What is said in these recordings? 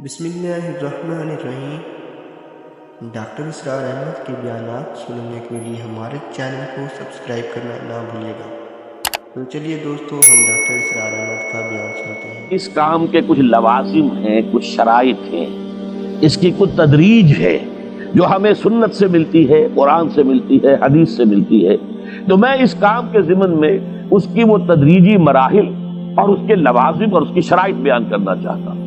بسم اللہ الرحمن الرحیم۔ ڈاکٹر اسرار احمد کے بیانات سننے کے لیے ہمارے چینل کو سبسکرائب کرنا نہ بھولیے گا۔ تو چلیے دوستو، ہم ڈاکٹر اسرار احمد کا بیان سنتے ہیں۔ اس کام کے کچھ لوازم ہیں، کچھ شرائط ہیں، اس کی کچھ تدریج ہے جو ہمیں سنت سے ملتی ہے، قرآن سے ملتی ہے، حدیث سے ملتی ہے۔ تو میں اس کام کے ضمن میں اس کی وہ تدریجی مراحل اور اس کے لوازم اور اس کی شرائط بیان کرنا چاہتا ہوں۔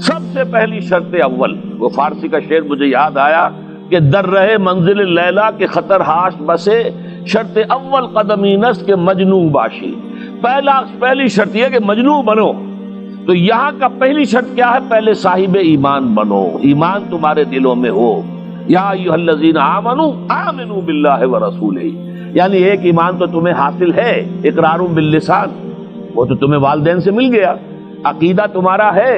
سب سے پہلی شرط اول، وہ فارسی کا شعر مجھے یاد آیا کہ در رہے منزل لیلا کے خطر ہاش بسے، شرط اول قدمی نس کے مجنون باشی۔ پہلی شرط یہ کہ مجنون بنو۔ تو یہاں کا پہلی شرط کیا ہے؟ پہلے صاحب ایمان بنو، ایمان تمہارے دلوں میں ہو۔ یا ایھا الذین آمنوا آمنوا باللہ ورسولہ، یعنی ایک ایمان تو تمہیں حاصل ہے، اقرار باللسان، وہ تو تمہیں والدین سے مل گیا، عقیدہ تمہارا ہے،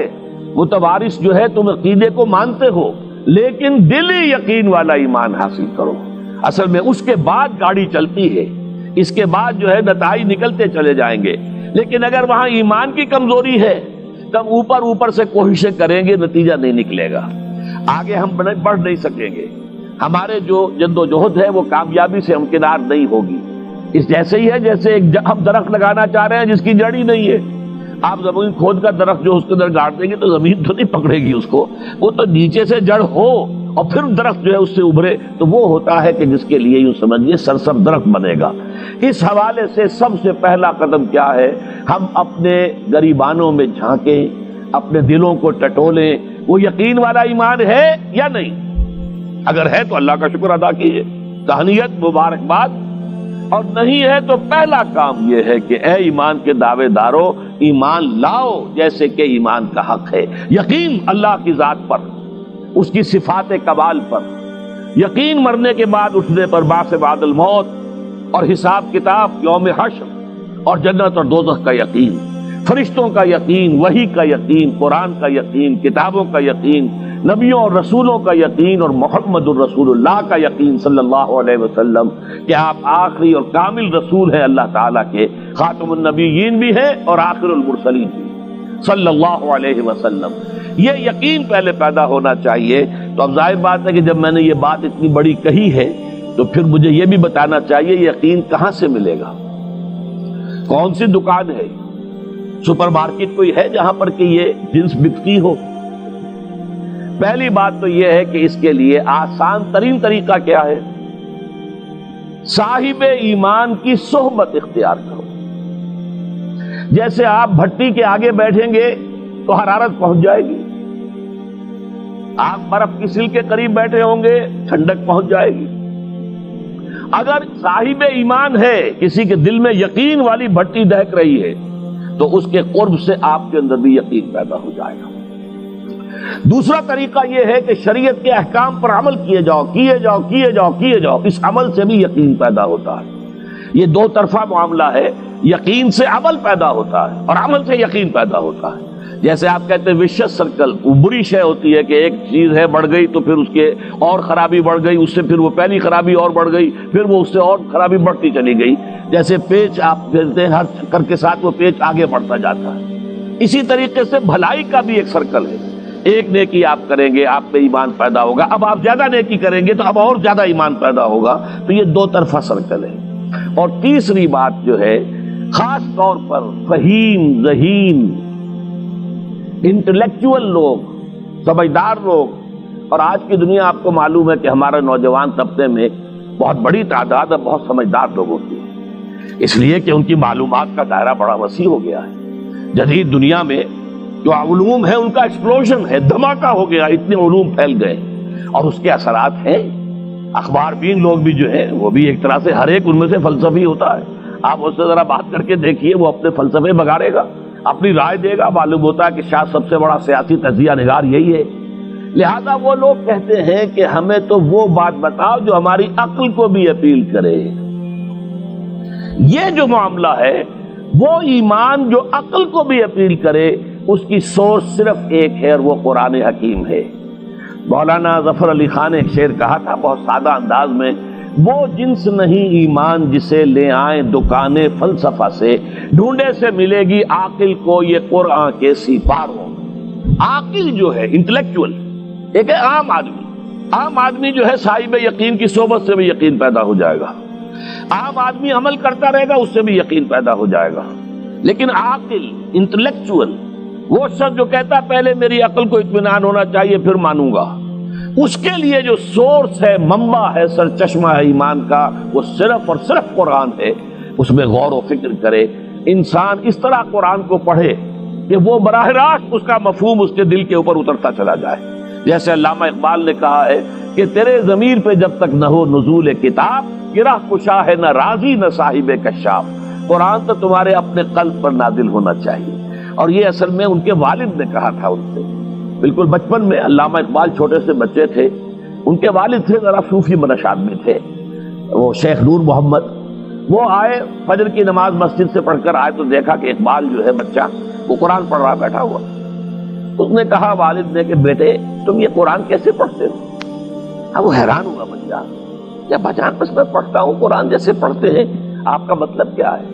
متوارث جو ہے تم عقیدے کو مانتے ہو، لیکن دلی یقین والا ایمان حاصل کرو۔ اصل میں اس کے بعد گاڑی چلتی ہے، اس کے بعد جو ہے نتائج نکلتے چلے جائیں گے، لیکن اگر وہاں ایمان کی کمزوری ہے تب اوپر سے کوششیں کریں گے، نتیجہ نہیں نکلے گا، آگے ہم بڑھ نہیں سکیں گے، ہمارے جو جد و جہد ہے وہ کامیابی سے ہمکنار نہیں ہوگی۔ اس جیسے ہی ہے جیسے ہم درخت لگانا چاہ رہے ہیں جس کی جڑ ہی نہیں ہے۔ آپ زمین کھود کر درخت جو اس کے اندر گاڑ دیں گے تو زمین تو نہیں پکڑے گی اس کو، وہ تو نیچے سے جڑ ہو اور پھر درخت جو ہے اس سے ابھرے، تو وہ ہوتا ہے کہ جس کے لیے یوں سمجھیے سرسب درخت بنے گا۔ اس حوالے سے سب سے پہلا قدم کیا ہے؟ ہم اپنے گریبانوں میں جھانکیں، اپنے دلوں کو ٹٹولیں، وہ یقین والا ایمان ہے یا نہیں؟ اگر ہے تو اللہ کا شکر ادا کیجیے، تہنیت، مبارکباد، اور نہیں ہے تو پہلا کام یہ ہے کہ اے ایمان کے دعوے دارو، ایمان لاؤ جیسے کہ ایمان کا حق ہے۔ یقین اللہ کی ذات پر، اس کی صفات کمال پر، یقین مرنے کے بعد اٹھنے پر، بعث بعد الموت اور حساب کتاب، یوم حشر اور جنت اور دوزخ کا یقین، فرشتوں کا یقین، وحی کا یقین، قرآن کا یقین، کتابوں کا یقین، نبیوں اور رسولوں کا یقین، اور محمد الرسول اللہ کا یقین صلی اللہ علیہ وسلم کہ آپ آخری اور کامل رسول ہیں اللہ تعالیٰ کے، خاتم النبیین بھی ہیں اور آخر المرسلین بھی صلی اللہ علیہ وسلم۔ یہ یقین پہلے پیدا ہونا چاہیے۔ تو اب ظاہر بات ہے کہ جب میں نے یہ بات اتنی بڑی کہی ہے تو پھر مجھے یہ بھی بتانا چاہیے یقین کہاں سے ملے گا، کون سی دکان ہے، سپر مارکیٹ کوئی ہے جہاں پر کہ یہ جنس بکتی ہو؟ پہلی بات تو یہ ہے کہ اس کے لیے آسان ترین طریقہ کیا ہے؟ صاحب ایمان کی صحبت اختیار کرو۔ جیسے آپ بھٹی کے آگے بیٹھیں گے تو حرارت پہنچ جائے گی، آپ برف کی سل کے قریب بیٹھے ہوں گے ٹھنڈک پہنچ جائے گی۔ اگر صاحب ایمان ہے، کسی کے دل میں یقین والی بھٹی دہک رہی ہے، تو اس کے قرب سے آپ کے اندر بھی یقین پیدا ہو جائے گا۔ دوسرا طریقہ یہ ہے کہ شریعت کے احکام پر عمل کیے جاؤ، کیے جاؤ، کیے جاؤ، کیے جاؤ، اس عمل سے بھی یقین پیدا ہوتا ہے۔ یہ دو طرفہ معاملہ ہے، یقین سے عمل پیدا ہوتا ہے اور عمل سے یقین پیدا ہوتا ہے۔ جیسے آپ کہتے ہیں وشیس سرکل، وہ بری شے ہوتی ہے کہ ایک چیز ہے بڑھ گئی تو پھر اس کے اور خرابی بڑھ گئی، اس سے پھر وہ پہلی خرابی اور بڑھ گئی، پھر وہ اس سے اور خرابی بڑھتی چلی گئی۔ جیسے پیچ آپ کہتے ہیں ہر چکر کے ساتھ وہ پیچ آگے بڑھتا جاتا ہے، اسی طریقے سے بھلائی کا بھی ایک سرکل ہے۔ ایک نیکی آپ کریں گے آپ میں ایمان پیدا ہوگا، اب آپ زیادہ نیکی کریں گے تو اب اور زیادہ ایمان پیدا ہوگا، تو یہ دو طرفہ سرکل ہے۔ اور تیسری بات جو ہے، خاص طور پر فہیم، ذہین، انٹلیکچوئل لوگ، سمجھدار لوگ، اور آج کی دنیا آپ کو معلوم ہے کہ ہمارے نوجوان طبقے میں بہت بڑی تعداد اور بہت سمجھدار لوگ ہوتے ہیں، اس لیے کہ ان کی معلومات کا دائرہ بڑا وسیع ہو گیا ہے۔ جدید دنیا میں جو علوم ہے ان کا ایکسپلوژن ہے، دھماکہ ہو گیا، اتنے علوم پھیل گئے اور اس کے اثرات ہیں۔ اخبار بین لوگ بھی جو ہیں وہ بھی ایک طرح سے ہر ایک ان میں سے فلسفی ہوتا ہے، آپ اس سے ذرا بات کر کے دیکھیے، وہ اپنے فلسفے بگاڑے گا، اپنی رائے دے گا، معلوم ہوتا ہے کہ شاید سب سے بڑا سیاسی تجزیہ نگار یہی ہے۔ لہذا وہ لوگ کہتے ہیں کہ ہمیں تو وہ بات بتاؤ جو ہماری عقل کو بھی اپیل کرے۔ یہ جو معاملہ ہے، وہ ایمان جو عقل کو بھی اپیل کرے، اس کی سورس صرف ایک ہے اور وہ قرآن حکیم ہے۔ مولانا ظفر علی خان نے ایک شعر کہا تھا بہت سادہ انداز میں، وہ جنس نہیں ایمان جسے لے آئیں دکان فلسفہ سے، ڈھونڈے سے ملے گی عاقل کو یہ قرآن کے سپاروں۔ عاقل جو ہے انٹلیکچوئل، ایک ہے عام آدمی. عام آدمی جو ہے صاحب یقین کی صحبت سے بھی یقین پیدا ہو جائے گا، عام آدمی عمل کرتا رہے گا اس سے بھی یقین پیدا ہو جائے گا. لیکن عاقل انٹلیکچوئل وہ شخص جو کہتا ہے پہلے میری عقل کو اطمینان ہونا چاہیے پھر مانوں گا، اس کے لیے جو سورس ہے، منبع ہے، سرچشمہ ہے ایمان کا، وہ صرف اور صرف قرآن ہے. اس میں غور و فکر کرے، انسان اس طرح قرآن کو پڑھے کہ وہ براہ راست اس کا مفہوم اس کے دل کے اوپر اترتا چلا جائے. جیسے علامہ اقبال نے کہا ہے کہ تیرے ضمیر پہ جب تک نہ ہو نزول کتاب، گرہ کشا ہے نہ رازی نہ صاحب کشاف. قرآن تو تمہارے اپنے قلب پر نازل ہونا چاہیے. اور یہ اصل میں ان کے والد نے کہا تھا ان سے، بالکل بچپن میں. علامہ اقبال چھوٹے سے بچے تھے، ان کے والد تھے ذرا صوفی منش آدمی تھے، وہ شیخ نور محمد. وہ آئے فجر کی نماز مسجد سے پڑھ کر آئے تو دیکھا کہ اقبال جو ہے بچہ وہ قرآن پڑھ رہا بیٹھا ہوا. اس نے کہا والد نے کہ بیٹے تم یہ قرآن کیسے پڑھتے ہو؟ اب وہ حیران ہوا بچہ، کیا بجان بس میں پڑھتا ہوں قرآن جیسے پڑھتے ہیں، آپ کا مطلب کیا ہے؟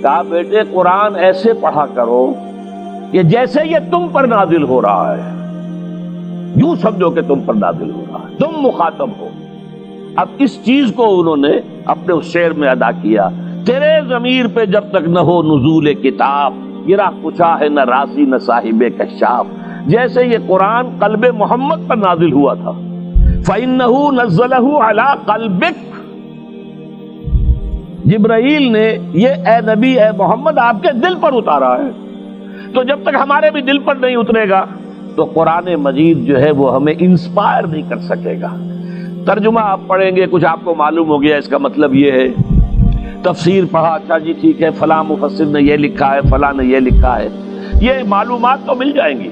کہا بیٹے قرآن ایسے پڑھا کرو کہ جیسے یہ تم پر نازل ہو رہا ہے، یوں سمجھو کہ تم پر نازل ہو رہا ہے، تم مخاطب ہو. اب اس چیز کو انہوں نے اپنے اس شعر میں ادا کیا. تیرے ضمیر پہ جب تک نہ ہو نزول کتاب، گرہ کشا ہے نہ راسی نہ صاحب کشاف. جیسے یہ قرآن قلب محمد پر نازل ہوا تھا، فَإِنَّهُ نَزَّلَهُ عَلَىٰ قَلْبِكَ، جبرائیل نے یہ اے نبی اے محمد آپ کے دل پر اتارا ہے. تو جب تک ہمارے بھی دل پر نہیں اترے گا تو قرآن مجید جو ہے وہ ہمیں انسپائر نہیں کر سکے گا. ترجمہ آپ پڑھیں گے، کچھ آپ کو معلوم ہو گیا اس کا مطلب یہ ہے. تفسیر پڑھا، اچھا جی ٹھیک ہے فلاں مفسر نے یہ لکھا ہے، فلاں نے یہ لکھا ہے، یہ معلومات تو مل جائیں گی،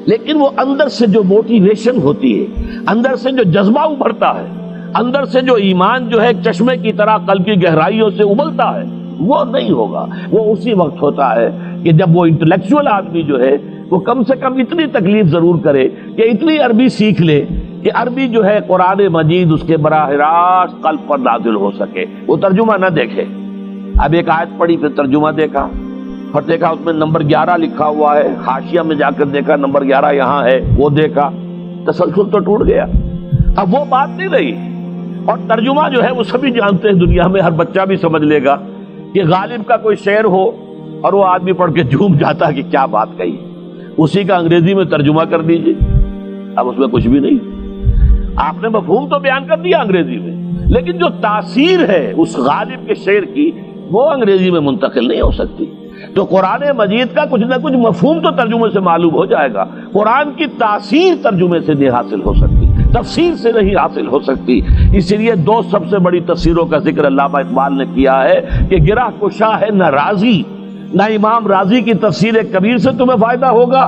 لیکن وہ اندر سے جو موٹیویشن ہوتی ہے، اندر سے جو جذبہ ابھرتا ہے، اندر سے جو ایمان جو ہے ایک چشمے کی طرح قلب کی گہرائیوں سے ابلتا ہے، وہ نہیں ہوگا. وہ اسی وقت ہوتا ہے کہ جب وہ انٹلیکچوئل آدمی جو ہے وہ کم سے کم اتنی تکلیف ضرور کرے کہ اتنی عربی سیکھ لے کہ عربی جو ہے قرآن مجید اس کے براہ راست قلب پر نازل ہو سکے. وہ ترجمہ نہ دیکھے. اب ایک آیت پڑھی پھر ترجمہ دیکھا، پھر دیکھا اس میں نمبر 11 لکھا ہوا ہے، حاشیہ میں جا کر دیکھا نمبر 11 یہاں ہے، وہ دیکھا، تسلسل تو ٹوٹ گیا. اب وہ بات نہیں رہی. اور ترجمہ جو ہے وہ سبھی جانتے ہیں دنیا میں، ہر بچہ بھی سمجھ لے گا کہ غالب کا کوئی شعر ہو اور وہ آدمی پڑھ کے جھوم جاتا ہے کہ کیا بات کہی، اسی کا انگریزی میں ترجمہ کر دیجیے. اب اس میں کچھ بھی نہیں، آپ نے مفہوم تو بیان کر دیا انگریزی میں، لیکن جو تاثیر ہے اس غالب کے شعر کی وہ انگریزی میں منتقل نہیں ہو سکتی. تو قرآن مجید کا کچھ نہ کچھ مفہوم تو ترجمے سے معلوم ہو جائے گا، قرآن کی تاثیر ترجمے سے نہیں حاصل ہو سکتی، تفسیر سے نہیں حاصل ہو سکتی. اسی لیے دو سب سے بڑی تفسیروں کا ذکر علامہ اقبال نے کیا ہے کہ گرہ کشا ہے نہ رازی، نہ امام رازی کی تفسیر کبیر سے تمہیں فائدہ ہوگا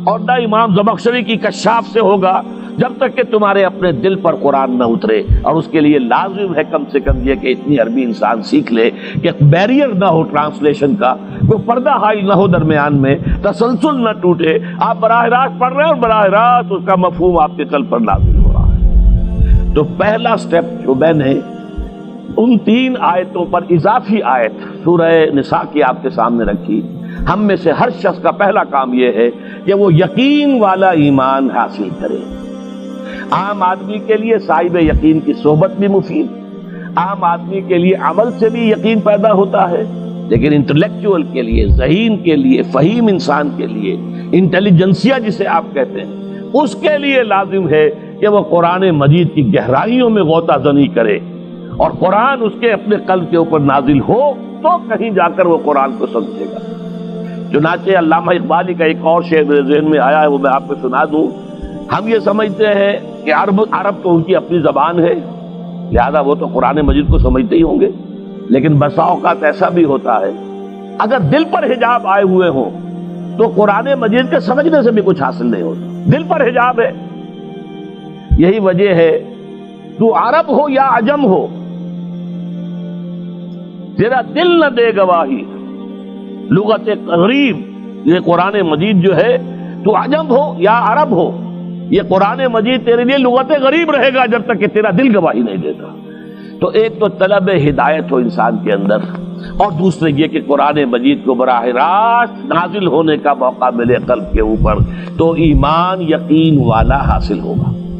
اور نہ امام زمخشری کی کشاف سے ہوگا جب تک کہ تمہارے اپنے دل پر قرآن نہ اترے. اور اس کے لیے لازم ہے کم سے کم یہ کہ اتنی عربی انسان سیکھ لے کہ بیریئر نہ ہو ٹرانسلیشن کا، کوئی پردہ حائل نہ ہو درمیان میں، تسلسل نہ ٹوٹے. آپ براہ راست پڑھ رہے ہیں اور براہ راست اس کا مفہوم آپ کے قلب پر نازل ہو رہا ہے. تو پہلا سٹیپ جو میں نے ان 3 آیتوں پر اضافی آیت سورہ نساء کی آپ کے سامنے رکھی. ہم میں سے ہر شخص کا پہلا کام یہ ہے کہ وہ یقین والا ایمان حاصل کرے. عام آدمی کے لیے صاحب یقین کی صحبت بھی مفید، عام آدمی کے لیے عمل سے بھی یقین پیدا ہوتا ہے، لیکن انٹلیکچوئل کے لیے، ذہین کے لیے، فہیم انسان کے لیے، انٹیلیجنسیا جسے آپ کہتے ہیں، اس کے لیے لازم ہے کہ وہ قرآن مجید کی گہرائیوں میں غوطہ زنی کرے اور قرآن اس کے اپنے قلب کے اوپر نازل ہو تو کہیں جا کر وہ قرآن کو سمجھے گا. چنانچہ علامہ اقبالی کا ایک اور شعر میرے ذہن میں آیا ہے، وہ میں آپ کو سنا دوں. ہم یہ سمجھتے ہیں کہ عرب تو ان کی اپنی زبان ہے، لہذا وہ تو قرآن مجید کو سمجھتے ہی ہوں گے، لیکن بسا اوقات ایسا بھی ہوتا ہے اگر دل پر حجاب آئے ہوئے ہوں تو قرآن مجید کے سمجھنے سے بھی کچھ حاصل نہیں ہوتا. دل پر حجاب ہے. یہی وجہ ہے تو عرب ہو یا عجم ہو، تیرا دل نہ دے گواہی. لغت غریب، یہ قرآن مجید جو ہے، تو عجم ہو یا عرب ہو، یہ قرآن مجید تیرے لیے لغت غریب رہے گا جب تک کہ تیرا دل گواہی نہیں دیتا. تو ایک تو طلب ہدایت ہو انسان کے اندر، اور دوسرے یہ کہ قرآن مجید کو براہ راست نازل ہونے کا موقع ملے قلب کے اوپر، تو ایمان یقین والا حاصل ہوگا۔